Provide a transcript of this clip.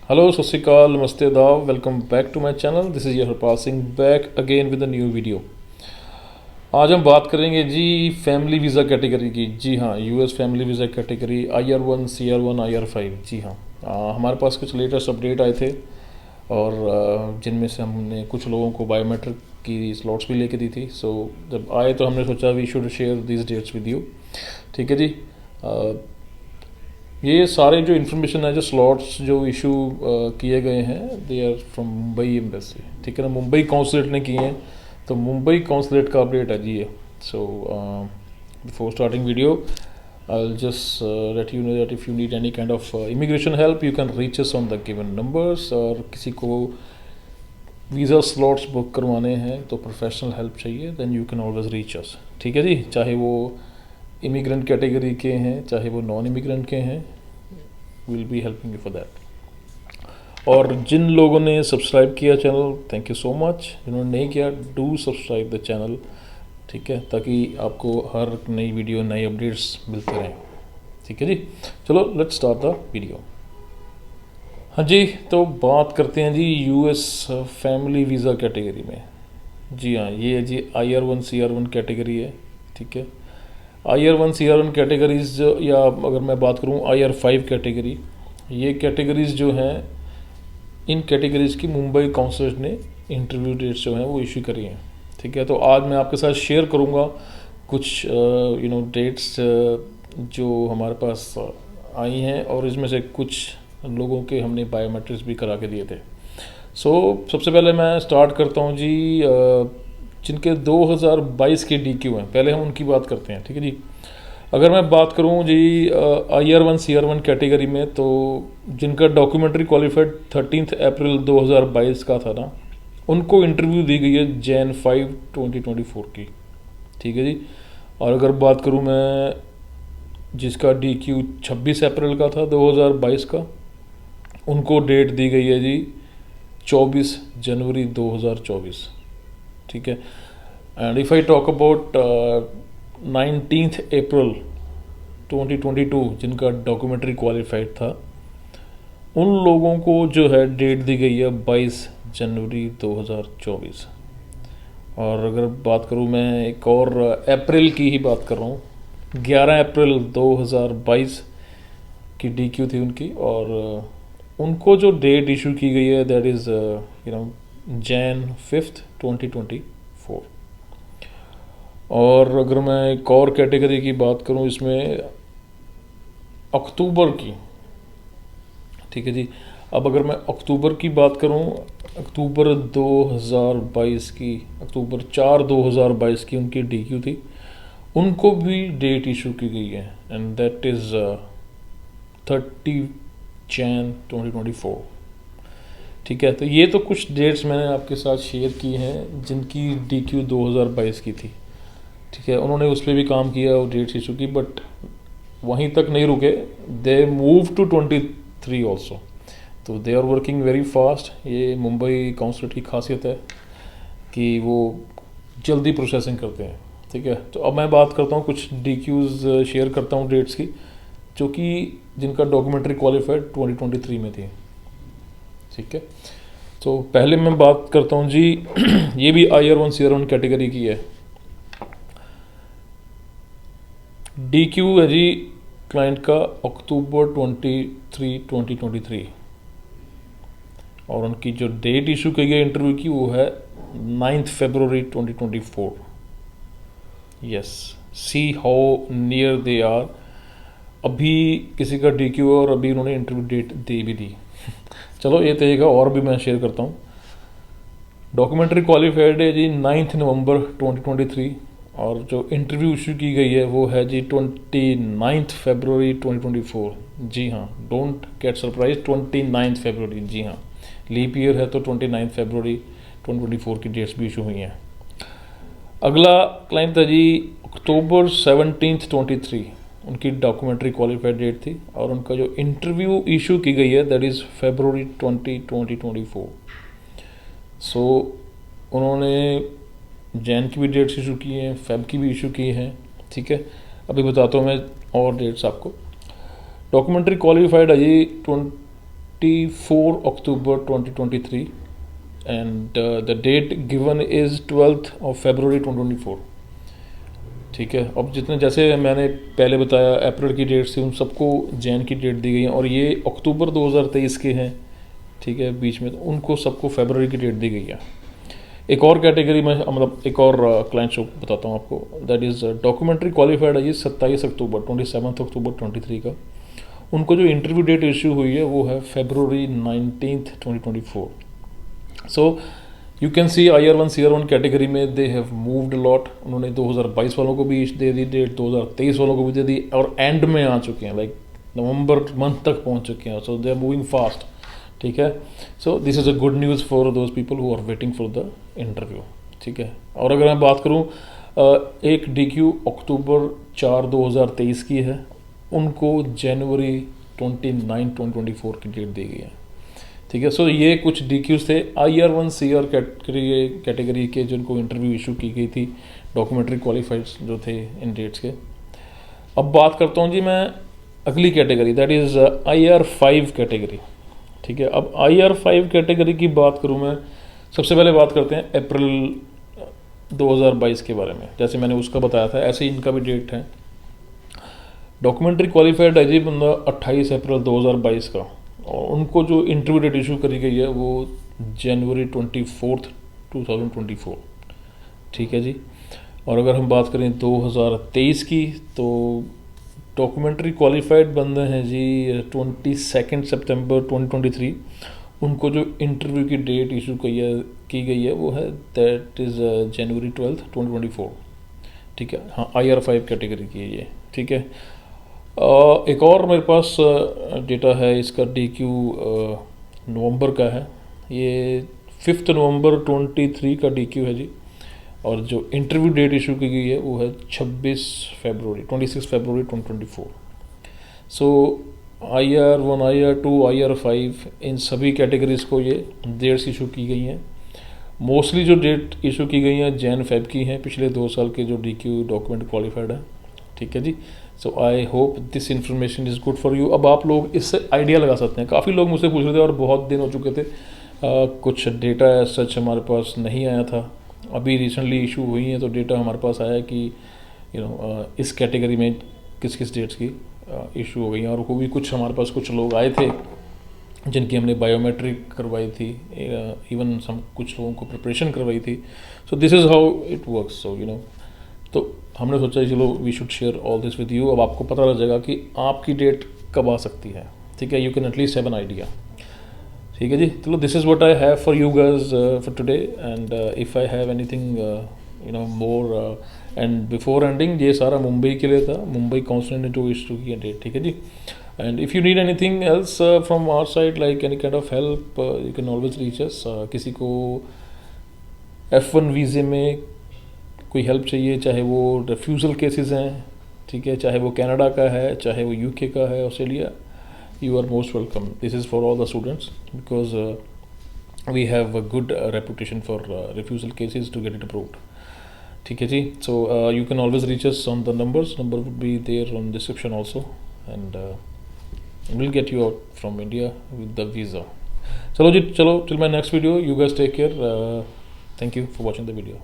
Hello सत श्री अकाल नमस्ते आदाब welcome back to my channel. This is your Harpal Singh back again with a new video. आज हम बात करेंगे जी फैमिली वीज़ा कैटेगरी की। जी हाँ, US family visa category IR1 CR1 IR5। जी हाँ, हमारे पास कुछ लेटेस्ट अपडेट आए थे और जिनमें से हमने कुछ लोगों को बायोमेट्रिक की स्लॉट्स भी लेके दी थी। सो जब आए तो हमने सोचा we should share this dates with you. ठीक है जी। ये सारे जो इन्फॉर्मेशन है, जो स्लॉट्स जो इशू किए गए हैं, they are from Mumbai embassy. ठीक है ना, मुंबई कौंसलेट ने किए हैं, तो मुंबई कौंसलेट का अपडेट है जी ये। So before starting video I'll just let you know that if you need any kind of immigration help you can reach us on the given numbers। और किसी को वीज़ा स्लॉट्स बुक करवाने हैं तो professional help चाहिए then you can always reach us. ठीक है जी, चाहे वो इमिग्रेंट कैटेगरी के हैं चाहे वो नॉन इमिग्रेंट के हैं, will be helping you for that. और जिन लोगों ने सब्सक्राइब किया channel, thank you so much. जिन्होंने नहीं किया, डू सब्सक्राइब द चैनल। ठीक है, ताकि आपको हर नई वीडियो नए अपडेट्स मिलते रहें। ठीक है जी, चलो लेट्स स्टार्ट द वीडियो। हाँ जी, तो बात करते हैं जी यूएस फैमिली वीज़ा कैटेगरी में। जी हाँ, ये है जी IR1 CR1 कैटेगरी है। ठीक है, IR1 CR1 कैटेगरीज, या अगर मैं बात करूँ IR5 कैटेगरी, ये कैटेगरीज जो हैं, इन कैटेगरीज की मुंबई काउंसिल ने इंटरव्यू डेट्स जो हैं वो इशू करी हैं। ठीक है, तो आज मैं आपके साथ शेयर करूँगा कुछ डेट्स जो हमारे पास आई हैं, और इसमें से कुछ लोगों के हमने बायोमेट्रिक्स भी करा के दिए थे। सबसे पहले मैं स्टार्ट करता हूँ जी जिनके 2022 के DQ हैं, पहले हम उनकी बात करते हैं। ठीक है जी, अगर मैं बात करूँ जी IR1 CR1 कैटेगरी में, तो जिनका डॉक्यूमेंट्री क्वालिफाइड 13 अप्रैल 2022 का था ना, उनको इंटरव्यू दी गई है Jan 5 2024 की। ठीक है जी, और अगर बात करूँ मैं जिसका DQ 26 अप्रैल का था 2022 का, उनको डेट दी गई है जी 24 जनवरी 2024। ठीक है, and if I talk about 19 अप्रैल 2022 जिनका डॉक्यूमेंट्री क्वालिफाइड था, उन लोगों को जो है डेट दी गई है 22 जनवरी 2024। और अगर बात करूं मैं एक और अप्रैल की ही बात कर रहा हूं, 11 अप्रैल 2022 की DQ थी उनकी, और उनको जो डेट इशू की गई है दैट इज़ Jan 5 2024। और अगर मैं एक और कैटेगरी की बात करूं इसमें अक्टूबर की। ठीक है जी, अब अगर मैं अक्टूबर की बात करूं, अक्टूबर 2022 की, अक्टूबर 4 2022 की उनकी DQ थी, उनको भी डेट इशू की गई है एंड दैट इज़ 30 Jan 2024। ठीक है, तो ये तो कुछ डेट्स मैंने आपके साथ शेयर की हैं जिनकी DQ 2022 की थी। ठीक है, उन्होंने उस पर भी काम किया और डेट्स इशू की, बट वहीं तक नहीं रुके, दे मूव टू 23 ऑल्सो। तो they are working very fast. ये मुंबई काउंसिल की खासियत है कि वो जल्दी प्रोसेसिंग करते हैं। ठीक है, तो अब मैं बात करता हूँ कुछ DQs शेयर करता हूँ डेट्स की, जो कि जिनका डॉक्यूमेंट्री क्वालिफाइड 2023 में थी। ठीक है, तो पहले मैं बात करता हूँ जी ये भी IR1 CR1 कैटेगरी की है। DQ है जी क्लाइंट का अक्टूबर 23 2023, और उनकी जो डेट इशू की गई इंटरव्यू की वो है 9 फरवरी 2024। Yes, see how near they are. अभी किसी का DQ है और अभी उन्होंने इंटरव्यू डेट दे भी दी। चलो ये तरीका और भी मैं शेयर करता हूँ। डॉक्यूमेंट्री क्वालिफाइड है जी 9 नवंबर 2023, और जो इंटरव्यू इशू की गई है वो है जी 29 फरवरी 2024। जी हाँ, डोंट गेट सरप्राइज, 29 फरवरी। जी हाँ, लीप ईयर है तो 29 फरवरी 2024 की डेट्स भी इशू हुई हैं। अगला क्लाइंट था जी अक्टूबर 17 23, उनकी डॉक्यूमेंट्री क्वालिफाइड डेट थी, और उनका जो इंटरव्यू इशू की गई है दैट इज़ फरवरी 2024। सो उन्होंने जैन की भी डेट्स इशू की हैं, फेब की भी इशू की हैं। ठीक है, अभी बताता हूँ मैं और डेट्स आपको। डॉक्यूमेंट्री क्वालिफाइड है जी 24 October 2023 and the date given is 12th of February 2024. ठीक है, अब जितने जैसे मैंने पहले बताया अप्रैल की डेट से उन सबको जैन की डेट दी गई है और ये अक्टूबर 2023 के हैं, ठीक है, बीच में, तो उनको सबको फरवरी की डेट दी गई है। एक और कैटेगरी में मतलब एक और क्लाइंट शो बताता हूँ आपको, दैट इज़ डॉक्यूमेंट्री क्वालिफाइड है ये 27 अक्टूबर 27 अक्टूबर 23 का। उनको जो इंटरव्यू डेट इशू हुई है वो है February 19th 2024। So you can see IR1 CR1 category में दे हैव मूव्ड लॉट। उन्होंने 2022 वालों को भी दे दी डेट, 2023 वालों को भी दे दी और एंड में आ चुके हैं, लाइक नवंबर मंथ तक पहुंच चुके हैं। So they are moving fast, ठीक है। So this is a good news for those people who are waiting for the interview, ठीक है। और अगर मैं बात करूँ एक DQ अक्टूबर 4 2023 की है, उनको जनवरी 29 2024 की डेट दी गई है, ठीक है। सो ये कुछ DQs थे IR1 CR कैटेगरी के जिनको इंटरव्यू इशू की गई थी, डॉक्यूमेंट्री क्वालिफाइड जो थे इन डेट्स के। अब बात करता हूँ जी मैं अगली category, that is IR5 category, ठीक है। अब IR5 कैटेगरी की बात करूँ मैं, सबसे पहले बात करते हैं अप्रैल 2022 के बारे में। जैसे मैंने उसका बताया था ऐसे ही इनका भी डेट है। डॉक्यूमेंट्री क्वालिफाइड है जी बंदा 28 अप्रैल 2022 का, और उनको जो इंटरव्यू डेट इशू करी गई है वो जनवरी 24 2024, ठीक है जी। और अगर हम बात करें 2023 की, तो डॉक्यूमेंट्री क्वालिफाइड बंदे हैं जी 22 सितंबर 2023। उनको जो इंटरव्यू की डेट इशू की गई है वो है दैट इज़ जनवरी 12 2024, ठीक है। हाँ, IR5 कैटेगरी की है ये, ठीक है। एक और मेरे पास डेटा है इसका DQ नवंबर का है, ये 5 नवंबर 23 का DQ है जी। और जो इंटरव्यू डेट इशू की गई है वो है 26 फरवरी 2024। सो IR1 IR2 IR5 इन सभी कैटेगरीज को ये डेट्स इशू की गई हैं। मोस्टली जो डेट इशू की गई हैं जैन फेब की हैं, पिछले 2 साल के जो DQ डॉक्यूमेंट क्वालिफाइड है, ठीक है जी। So I hope this information is good for you. अब आप लोग इससे आइडिया लगा सकते हैं। काफ़ी लोग मुझसे पूछ रहे थे और बहुत दिन हो चुके थे, कुछ डेटा सच हमारे पास नहीं आया था, अभी रिसेंटली इशू हुई है तो डेटा हमारे पास आया कि इस कैटेगरी में किस किस डेट्स की इशू हो गई हैं। और वो भी कुछ हमारे पास कुछ लोग आए थे जिनकी हमने बायोमेट्रिक करवाई थी, इवन हम कुछ लोगों को प्रिपरेशन करवाई थी। So this is how it works. So तो हमने सोचा चलो we should share all this with you. अब आपको पता लग जाएगा कि आपकी डेट कब आ सकती है, ठीक है। You can at least have an idea, ठीक है जी। चलो this is what I have for you guys for today, and if I have anything more and before ending, ये सारा मुंबई के लिए था, मुंबई काउंसिल ने जो इशू की डेट, ठीक है जी। And if you need anything else from our side like any kind of help, you can always reach us. किसी को F1 वीज़े में कोई हेल्प चाहिए, चाहे वो रेफ्यूज़ल केसेस हैं, ठीक है, चाहे वो कनाडा का है, चाहे वो UK का है, Australia, you are most welcome. This is for all the students because we have a good reputation for refusal cases to get it approved. ठीक है जी। So you can always reach us on the numbers. Number would be there on description also, and we'll get you out from India with the visa. चलो जी, चलो till my next video. You guys take care. Thank you for watching the video.